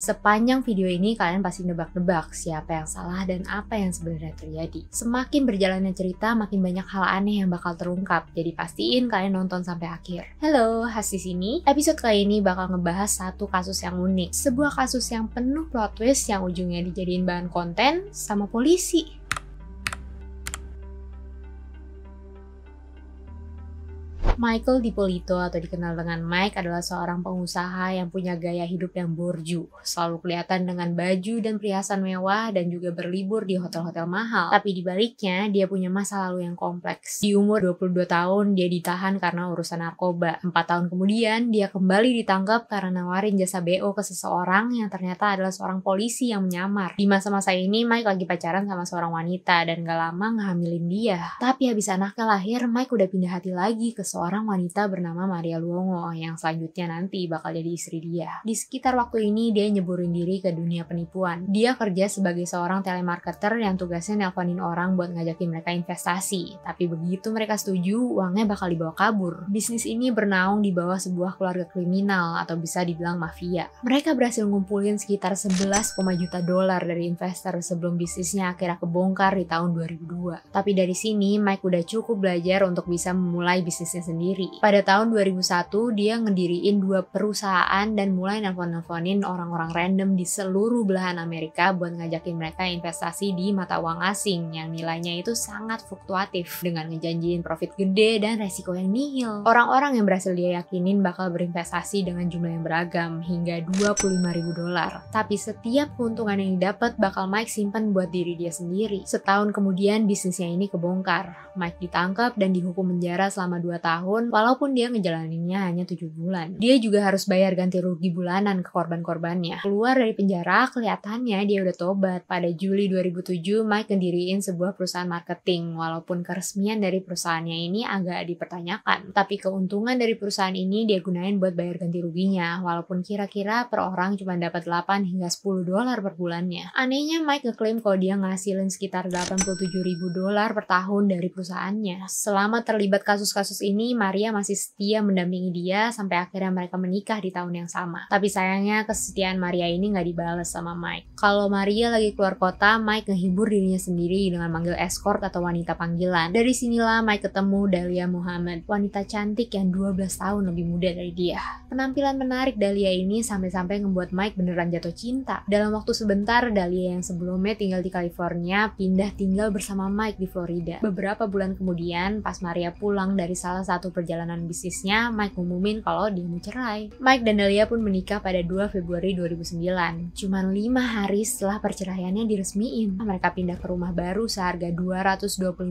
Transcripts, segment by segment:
Sepanjang video ini kalian pasti nebak-nebak siapa yang salah dan apa yang sebenarnya terjadi. Semakin berjalannya cerita, makin banyak hal aneh yang bakal terungkap. Jadi pastiin kalian nonton sampai akhir. Halo, Has di sini. Episode kali ini bakal ngebahas satu kasus yang unik. Sebuah kasus yang penuh plot twist yang ujungnya dijadiin bahan konten sama polisi. Michael DiPolito atau dikenal dengan Mike adalah seorang pengusaha yang punya gaya hidup yang borju. Selalu kelihatan dengan baju dan perhiasan mewah dan juga berlibur di hotel-hotel mahal. Tapi dibaliknya, dia punya masa lalu yang kompleks. Di umur 22 tahun, dia ditahan karena urusan narkoba. 4 tahun kemudian, dia kembali ditangkap karena nawarin jasa BO ke seseorang yang ternyata adalah seorang polisi yang menyamar. Di masa-masa ini, Mike lagi pacaran sama seorang wanita dan gak lama ngehamilin dia. Tapi habis anaknya lahir, Mike udah pindah hati lagi ke seorang wanita bernama Maria Luongo yang selanjutnya nanti bakal jadi istri dia. Di sekitar waktu ini dia nyeburin diri ke dunia penipuan. Dia kerja sebagai seorang telemarketer yang tugasnya nelponin orang buat ngajakin mereka investasi. Tapi begitu mereka setuju, uangnya bakal dibawa kabur. Bisnis ini bernaung di bawah sebuah keluarga kriminal atau bisa dibilang mafia. Mereka berhasil ngumpulin sekitar 11,1 juta dolar dari investor sebelum bisnisnya akhirnya kebongkar di tahun 2002. Tapi dari sini Mike udah cukup belajar untuk bisa memulai bisnisnya sendiri. Pada tahun 2001, dia ngediriin 2 perusahaan dan mulai nelpon-nelponin orang-orang random di seluruh belahan Amerika buat ngajakin mereka investasi di mata uang asing yang nilainya itu sangat fluktuatif dengan ngejanjiin profit gede dan resiko yang nihil. Orang-orang yang berhasil dia yakinin bakal berinvestasi dengan jumlah yang beragam hingga 25.000 dolar. Tapi setiap keuntungan yang didapat bakal Mike simpan buat diri dia sendiri. Setahun kemudian bisnisnya ini kebongkar. Mike ditangkap dan dihukum penjara selama 2 tahun walaupun dia ngejalaninnya hanya 7 bulan. Dia juga harus bayar ganti rugi bulanan ke korban-korbannya. Keluar dari penjara, kelihatannya dia udah tobat. Pada Juli 2007, Mike ngediriin sebuah perusahaan marketing, walaupun keresmian dari perusahaannya ini agak dipertanyakan. Tapi keuntungan dari perusahaan ini dia gunain buat bayar ganti ruginya, walaupun kira-kira per orang cuma dapat 8 hingga 10 dolar per bulannya. Anehnya Mike ngeklaim kalau dia ngasilin sekitar 87.000 dolar per tahun dari perusahaannya. Selama terlibat kasus-kasus ini, Maria masih setia mendampingi dia sampai akhirnya mereka menikah di tahun yang sama. Tapi sayangnya kesetiaan Maria ini nggak dibalas sama Mike. Kalau Maria lagi keluar kota, Mike ngehibur dirinya sendiri dengan manggil escort atau wanita panggilan. Dari sinilah Mike ketemu Dahlia Muhammad, wanita cantik yang 12 tahun lebih muda dari dia. Penampilan menarik Dahlia ini sampai-sampai ngebuat Mike beneran jatuh cinta. Dalam waktu sebentar, Dahlia yang sebelumnya tinggal di California pindah tinggal bersama Mike di Florida. Beberapa bulan kemudian, pas Maria pulang dari salah satu perjalanan bisnisnya, Mike ngumumin kalau dia mau cerai. Mike dan Dahlia pun menikah pada 2 Februari 2009. Cuman 5 hari setelah perceraiannya diresmiin. Mereka pindah ke rumah baru seharga 225.000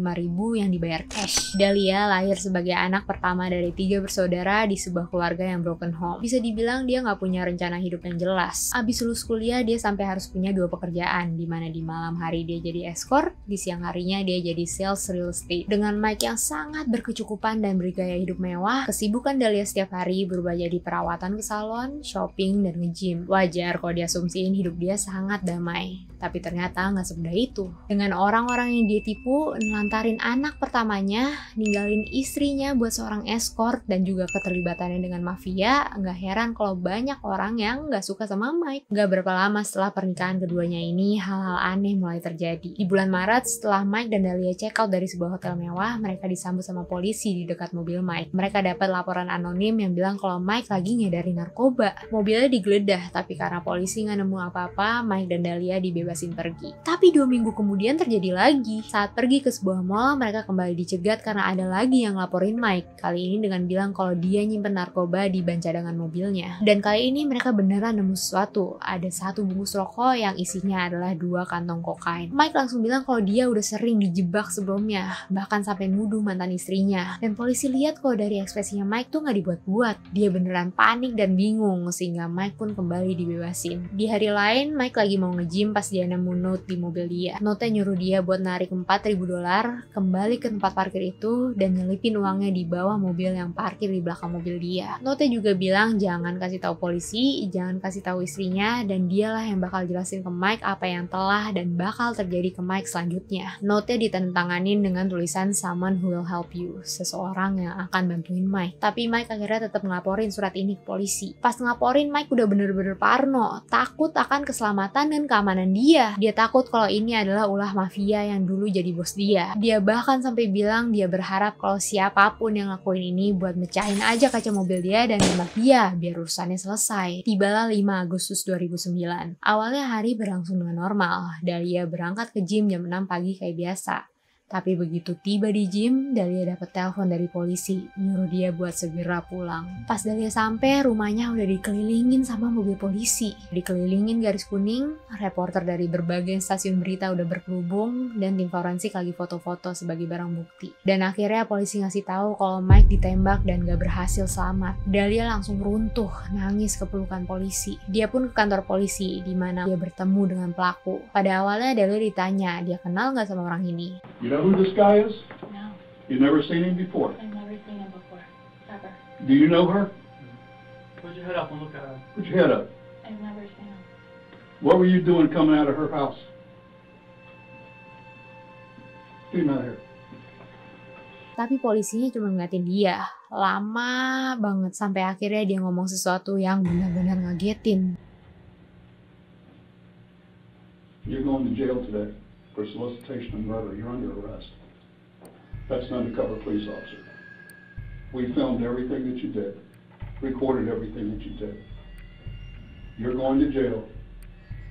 yang dibayar cash. Dahlia lahir sebagai anak pertama dari 3 bersaudara di sebuah keluarga yang broken home. Bisa dibilang dia nggak punya rencana hidup yang jelas. Abis lulus kuliah, dia sampai harus punya 2 pekerjaan, dimana di malam hari dia jadi escort, di siang harinya dia jadi sales real estate. Dengan Mike yang sangat berkecukupan dan bergaya hidup mewah, kesibukan Dahlia setiap hari berubah jadi perawatan ke salon, shopping, dan nge-gym. Wajar kalau diasumsiin hidup dia sangat damai. Tapi ternyata nggak semudah itu. Dengan orang-orang yang dia tipu, nelantarin anak pertamanya, ninggalin istrinya buat seorang escort, dan juga keterlibatannya dengan mafia, nggak heran kalau banyak orang yang nggak suka sama Mike. Nggak berapa lama setelah pernikahan keduanya ini, hal-hal aneh mulai terjadi. Di bulan Maret, setelah Mike dan Dahlia check out dari sebuah hotel mewah, mereka disambut sama polisi di dekat mobil Mike. Mereka dapat laporan anonim yang bilang kalau Mike lagi ngedarin narkoba. Mobilnya digeledah, tapi karena polisi nggak nemu apa-apa, Mike dan Dahlia dibebasin pergi. Tapi 2 minggu kemudian terjadi lagi. Saat pergi ke sebuah mall, mereka kembali dicegat karena ada lagi yang laporin Mike. Kali ini dengan bilang kalau dia nyimpen narkoba di ban cadangan mobilnya. Dan kali ini mereka beneran nemu sesuatu. Ada 1 bungkus rokok yang isinya adalah 2 kantong kokain. Mike langsung bilang kalau dia udah sering dijebak sebelumnya, bahkan sampai nuduh mantan istrinya. Dan polisi lihat kalau dari ekspresinya Mike tuh nggak dibuat-buat. Dia beneran panik dan bingung, sehingga Mike pun kembali dibebasin. Di hari lain, Mike lagi mau nge-gym pas dia nemu note di mobil dia. Note nyuruh dia buat narik 4.000 dolar, kembali ke tempat parkir itu, dan nyelipin uangnya di bawah mobil yang parkir di belakang mobil dia. Note juga bilang jangan kasih tahu polisi, jangan kasih tahu istrinya, dan dialah yang bakal jelasin ke Mike apa yang telah dan bakal terjadi ke Mike selanjutnya. Note ditandatanganin dengan tulisan someone who will help you, seseorang yang yang akan bantuin Mike. Tapi Mike akhirnya tetap ngelaporin surat ini ke polisi. Pas ngelaporin, Mike udah bener-bener parno, takut akan keselamatan dan keamanan dia. Dia takut kalau ini adalah ulah mafia yang dulu jadi bos dia. Dia bahkan sampai bilang dia berharap kalau siapapun yang lakuin ini buat mecahin aja kaca mobil dia dan nembak dia biar urusannya selesai. Tibalah 5 Agustus 2009. Awalnya hari berlangsung dengan normal. Dahlia berangkat ke gym jam 6 pagi kayak biasa. Tapi begitu tiba di gym, Dahlia dapat telepon dari polisi, nyuruh dia buat segera pulang. Pas Dahlia sampai, rumahnya udah dikelilingin sama mobil polisi. Dikelilingin garis kuning, reporter dari berbagai stasiun berita udah berkerubung, dan tim forensik lagi foto-foto sebagai barang bukti. Dan akhirnya polisi ngasih tahu kalau Mike ditembak dan gak berhasil selamat. Dahlia langsung runtuh, nangis ke pelukan polisi. Dia pun ke kantor polisi, di mana dia bertemu dengan pelaku. Pada awalnya Dahlia ditanya, dia kenal gak sama orang ini? You know who this guy is? No, You've never seen him before? I've never seen him before. Ever. Do you know her? Put your head up and look at her. Put your head up. I've never seen him. What were you doing coming out of her house? Get him out of here. Tapi polisinya cuma ngeliatin dia. Lama banget sampai akhirnya dia ngomong sesuatu yang benar-benar ngagetin. You're going to jail today for solicitation of murder. You're under arrest. That's an undercover police officer. We filmed everything that you did, recorded everything that you did. You're going to jail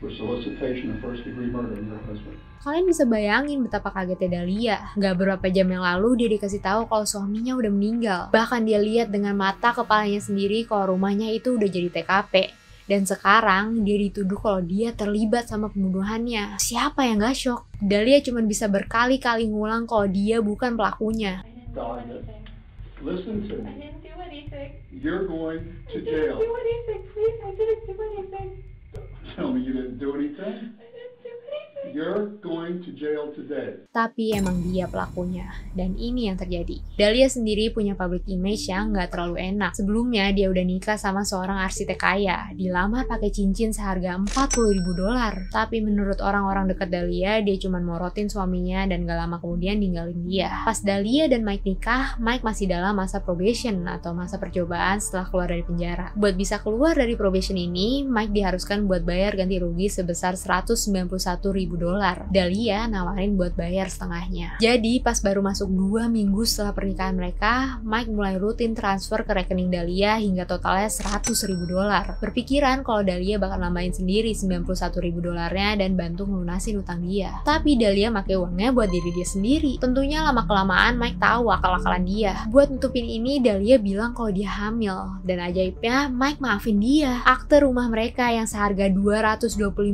for solicitation of first-degree murder of your husband. Kalian bisa bayangin betapa kagetnya Dahlia. Gak berapa jam yang lalu dia dikasih tahu kalau suaminya udah meninggal. Bahkan dia lihat dengan mata kepalanya sendiri kalau rumahnya itu udah jadi TKP. Dan sekarang dia dituduh kalau dia terlibat sama pembunuhannya. Siapa yang gak shock? Dahlia cuma bisa berkali-kali ngulang kalau dia bukan pelakunya. I didn't do anything. Listen to I me. didn't do anything. You're going to I didn't jail. do anything. Please, I didn't do anything. Tell me you didn't do anything. I didn't do anything. You're going to jail today. Tapi emang dia pelakunya. Dan ini yang terjadi. Dahlia sendiri punya public image yang gak terlalu enak. Sebelumnya dia udah nikah sama seorang arsitek kaya. Dilamar pakai cincin seharga $40.000. Tapi menurut orang-orang dekat Dahlia, dia cuma morotin suaminya dan gak lama kemudian ninggalin dia. Pas Dahlia dan Mike nikah, Mike masih dalam masa probation atau masa percobaan setelah keluar dari penjara. Buat bisa keluar dari probation ini, Mike diharuskan buat bayar ganti rugi sebesar $191.000. Dahlia nawarin buat bayar setengahnya. Jadi pas baru masuk 2 minggu setelah pernikahan mereka, Mike mulai rutin transfer ke rekening Dahlia hingga totalnya $100.000. Berpikiran kalau Dahlia bakal nambahin sendiri $91.000 dan bantu ngelunasin utang dia. Tapi Dahlia pakai uangnya buat diri dia sendiri. Tentunya lama-kelamaan Mike tahu akal-akalan dia. Buat nutupin ini, Dahlia bilang kalau dia hamil. Dan ajaibnya, Mike maafin dia. Akte rumah mereka yang seharga $225.000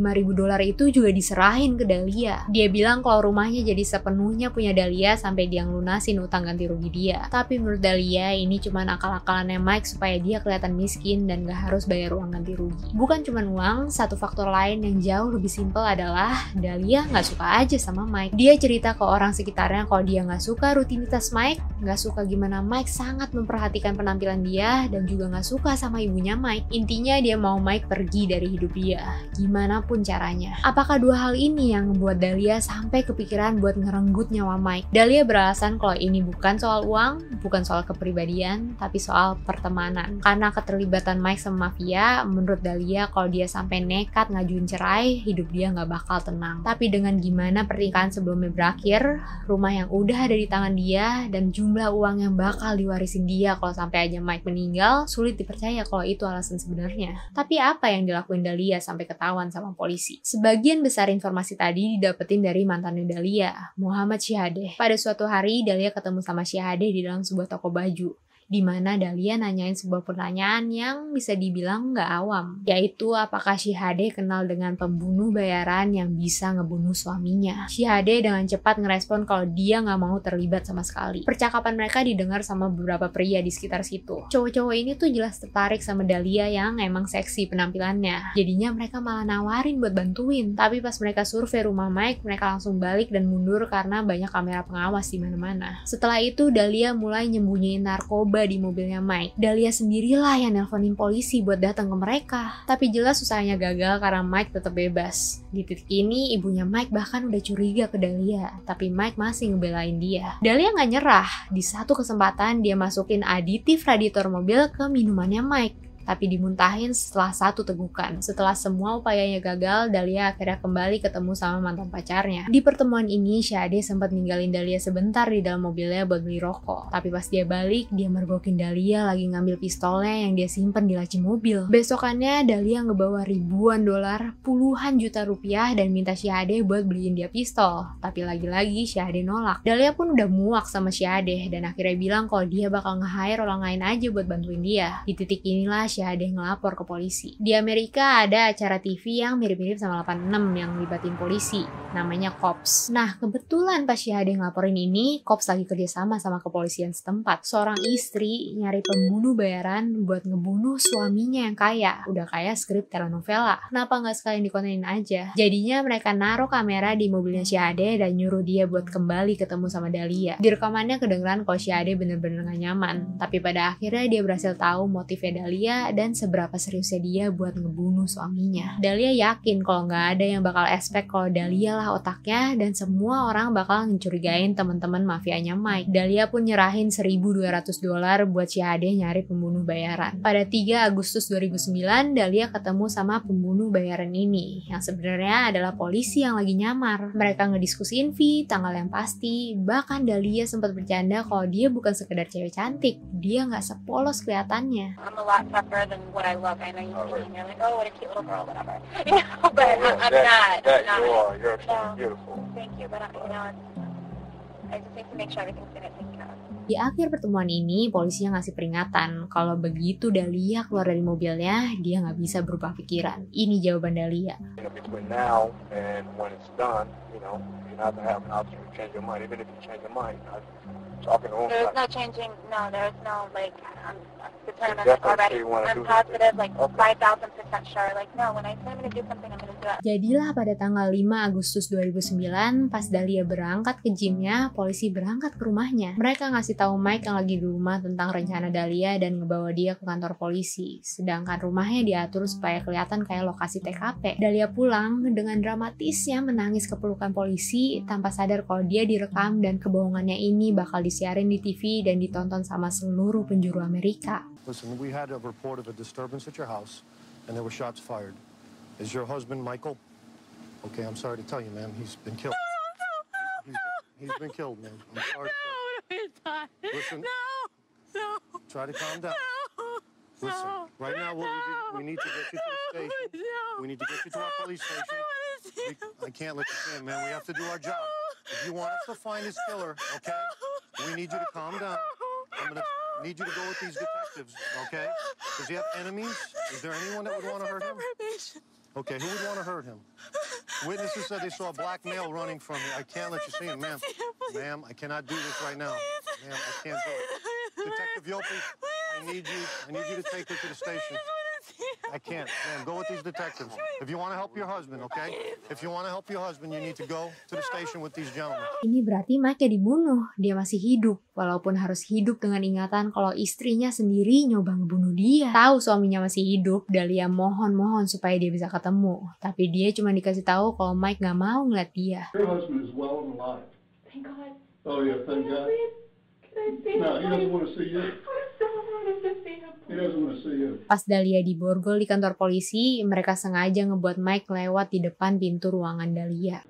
itu juga diserahin ke Dahlia. Dia bilang kalau rumahnya jadi sepenuhnya punya Dahlia sampai dia ngelunasin utang ganti rugi dia. Tapi menurut Dahlia ini cuma akal-akalannya Mike supaya dia kelihatan miskin dan gak harus bayar uang ganti rugi. Bukan cuma uang, satu faktor lain yang jauh lebih simpel adalah Dahlia gak suka aja sama Mike. Dia cerita ke orang sekitarnya kalau dia gak suka rutinitas Mike, gak suka gimana Mike sangat memperhatikan penampilan dia, dan juga gak suka sama ibunya Mike. Intinya dia mau Mike pergi dari hidup dia, gimana pun caranya. Apakah dua hal ini yang membuat Dahlia sampai kepikiran buat ngerenggut nyawa Mike? Dahlia beralasan kalau ini bukan soal uang, bukan soal kepribadian, tapi soal pertemanan. Karena keterlibatan Mike sama mafia, menurut Dahlia kalau dia sampai nekat ngajuin cerai, hidup dia nggak bakal tenang. Tapi dengan gimana pernikahan sebelumnya berakhir, rumah yang udah ada di tangan dia, dan jumlah uang yang bakal diwarisin dia kalau sampai aja Mike meninggal, sulit dipercaya kalau itu alasan sebenarnya. Tapi apa yang dilakuin Dahlia sampai ketahuan sama polisi? Sebagian besar informasi tadi didapetin dari mantannya Dahlia, Muhammad Syihadeh. Pada suatu hari, Dahlia ketemu sama Syihadeh di dalam sebuah toko baju, di mana Dahlia nanyain sebuah pertanyaan yang bisa dibilang nggak awam, yaitu apakah Syihadeh kenal dengan pembunuh bayaran yang bisa ngebunuh suaminya. Syihadeh dengan cepat ngerespon kalau dia nggak mau terlibat sama sekali. Percakapan mereka didengar sama beberapa pria di sekitar situ. Cowok-cowok ini tuh jelas tertarik sama Dahlia yang emang seksi penampilannya. Jadinya mereka malah nawarin buat bantuin. Tapi pas mereka survei rumah Mike, mereka langsung balik dan mundur karena banyak kamera pengawas di mana-mana. Setelah itu Dahlia mulai nyembunyiin narkoba narkoba di mobilnya Mike. Dahlia sendirilah yang nelponin polisi buat datang ke mereka. Tapi jelas usahanya gagal karena Mike tetap bebas. Di titik ini ibunya Mike bahkan udah curiga ke Dahlia, tapi Mike masih ngebelain dia. Dahlia nggak nyerah. Di satu kesempatan dia masukin aditif radiator mobil ke minumannya Mike, tapi dimuntahin setelah satu tegukan. Setelah semua upayanya gagal, Dahlia akhirnya kembali ketemu sama mantan pacarnya. Di pertemuan ini, Syahade sempat ninggalin Dahlia sebentar di dalam mobilnya buat beli rokok. Tapi pas dia balik, dia mergokin Dahlia lagi ngambil pistolnya yang dia simpen di laci mobil. Besokannya, Dahlia ngebawa ribuan dolar, puluhan juta rupiah dan minta Syahade buat beliin dia pistol. Tapi lagi-lagi Syahade nolak. Dahlia pun udah muak sama Syahade dan akhirnya bilang kalau dia bakal nge-hire orang lain aja buat bantuin dia. Di titik inilah Syahade ngelapor ke polisi. Di Amerika ada acara TV yang mirip-mirip sama 86 yang libatin polisi, namanya Cops. Nah, kebetulan pas Syahade ngelaporin ini, Cops lagi kerjasama sama kepolisian setempat. Seorang istri nyari pembunuh bayaran buat ngebunuh suaminya yang kaya. Udah kayak skrip telenovela. Kenapa nggak sekalian dikontenin aja? Jadinya mereka naruh kamera di mobilnya Syahade dan nyuruh dia buat kembali ketemu sama Dahlia. Di rekamannya kedengeran kalau Syahade bener-bener gak nyaman. Tapi pada akhirnya dia berhasil tahu motifnya Dahlia dan seberapa seriusnya dia buat ngebunuh suaminya. Dahlia yakin kalau nggak ada yang bakal expect kalau Dahlia lah otaknya dan semua orang bakal mencurigain teman-teman mafianya Mike. Dahlia pun nyerahin $1.200 buat Syahade nyari pembunuh bayaran. Pada 3 Agustus 2009, Dahlia ketemu sama pembunuh bayaran ini, yang sebenarnya adalah polisi yang lagi nyamar. Mereka ngediskusiin fee, tanggal yang pasti, bahkan Dahlia sempat bercanda kalau dia bukan sekedar cewek cantik, dia nggak sepolos kelihatannya. I'm a lot tougher than what I look. I know you see me, you're like, oh, what a cute little girl, whatever. You know, but I'm not. That I'm you not. are. You're Yeah. beautiful. Thank you, but you know, I just need to make sure everything's gonna take care of. Di akhir pertemuan ini, polisinya ngasih peringatan kalau begitu Dahlia keluar dari mobilnya, dia nggak bisa berubah pikiran. Ini jawaban Dahlia. You know, between now and when it's done, you know, you're not gonna have an option to change your mind. Even if you change your mind, I'm talking to him. There's no changing. No, there's no like. I'm determined Definitely already. you wanna I'm do this. positive, like Okay. 5,000% sure. Like no, when I say I'm gonna do something, I'm gonna do it. Jadilah pada tanggal 5 Agustus 2009, pas Dahlia berangkat ke gymnya, polisi berangkat ke rumahnya. Mereka ngasih tahu Mike yang lagi di rumah tentang rencana Dahlia dan ngebawa dia ke kantor polisi. Sedangkan rumahnya diatur supaya kelihatan kayak lokasi TKP. Dahlia pulang dengan dramatisnya menangis ke pelukan polisi tanpa sadar kalau dia direkam dan kebohongannya ini bakal disiarin di TV dan ditonton sama seluruh penjuru Amerika. Listen, we had a report of a disturbance at your house, and there were shots fired. Is your husband Michael? Okay, I'm sorry to tell you, ma'am, he's been killed. He's been killed, ma'am. I'm sorry. Listen, try to calm down. Listen, right now what we need to get you to the station. We need to get you to our police station. I can't let you in, man. We have to do our job. If you want us to find this killer, okay, we need you to calm down. I'm gonna need you to go with these detectives, okay? Does he have enemies? Is there anyone that would want to hurt him? Okay, who would want to hurt him? Witnesses said they saw a black male running from me. I can't let you see him, ma'am. Ma'am, I cannot do this right now. Ma'am, I can't do it. Detective Yopi, I need you to take her to the station. I can't, ma'am. Go with these detectives. If you want to help your husband, okay? If you want to help your husband, you need to go to the station with these gentlemen. Ini berarti Mike dibunuh, dia masih hidup. Walaupun harus hidup dengan ingatan kalau istrinya sendiri nyoba ngebunuh dia. Tahu suaminya masih hidup, Dahlia mohon-mohon supaya dia bisa ketemu. Tapi dia cuma dikasih tahu kalau Mike gak mau ngeliat dia. Your husband is well and alive. Thank God. Oh, yeah, thank God. Please, can I see No, him? he doesn't want to see you. I so wanted to see him. He doesn't want to see you. Pas Dahlia diborgol di kantor polisi, mereka sengaja ngebuat Mike lewat di depan pintu ruangan Dahlia.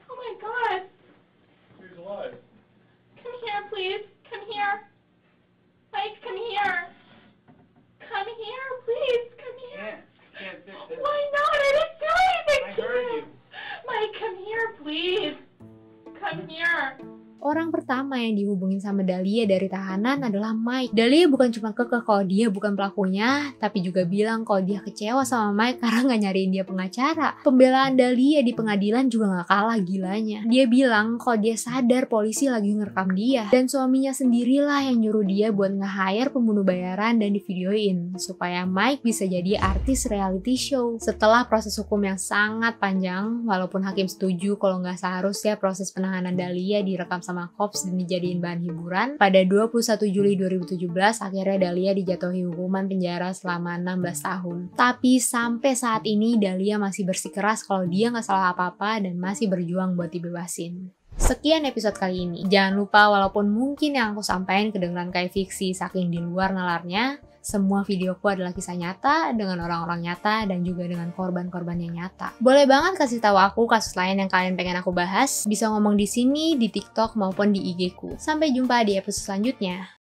Oh my God. He's alive. Come here, please. Come here. Mike, come here. Come here, please. Come here. Can't fix it. Why not? I didn't do anything I to heard you. you. Mike, come here, please. Come here. Orang pertama yang dihubungin sama Dahlia dari tahanan adalah Mike. Dahlia bukan cuma kekeh kalau dia bukan pelakunya, tapi juga bilang kalau dia kecewa sama Mike karena gak nyariin dia pengacara. Pembelaan Dahlia di pengadilan juga gak kalah gilanya. Dia bilang kalau dia sadar polisi lagi ngerekam dia, dan suaminya sendirilah yang nyuruh dia buat nge-hire pembunuh bayaran dan divideoin, supaya Mike bisa jadi artis reality show. Setelah proses hukum yang sangat panjang, walaupun hakim setuju kalau gak seharusnya proses penahanan Dahlia direkam sama Cops dan dijadiin bahan hiburan, pada 21 Juli 2017 akhirnya Dahlia dijatuhi hukuman penjara selama 16 tahun. Tapi sampai saat ini Dahlia masih bersikeras kalau dia nggak salah apa-apa dan masih berjuang buat dibebasin. Sekian episode kali ini. Jangan lupa walaupun mungkin yang aku sampaikan kedengeran kayak fiksi saking di luar nalarnya, semua videoku adalah kisah nyata dengan orang-orang nyata dan juga dengan korban-korban yang nyata. Boleh banget kasih tahu aku kasus lain yang kalian pengen aku bahas. Bisa ngomong di sini, di TikTok maupun di IG ku. Sampai jumpa di episode selanjutnya.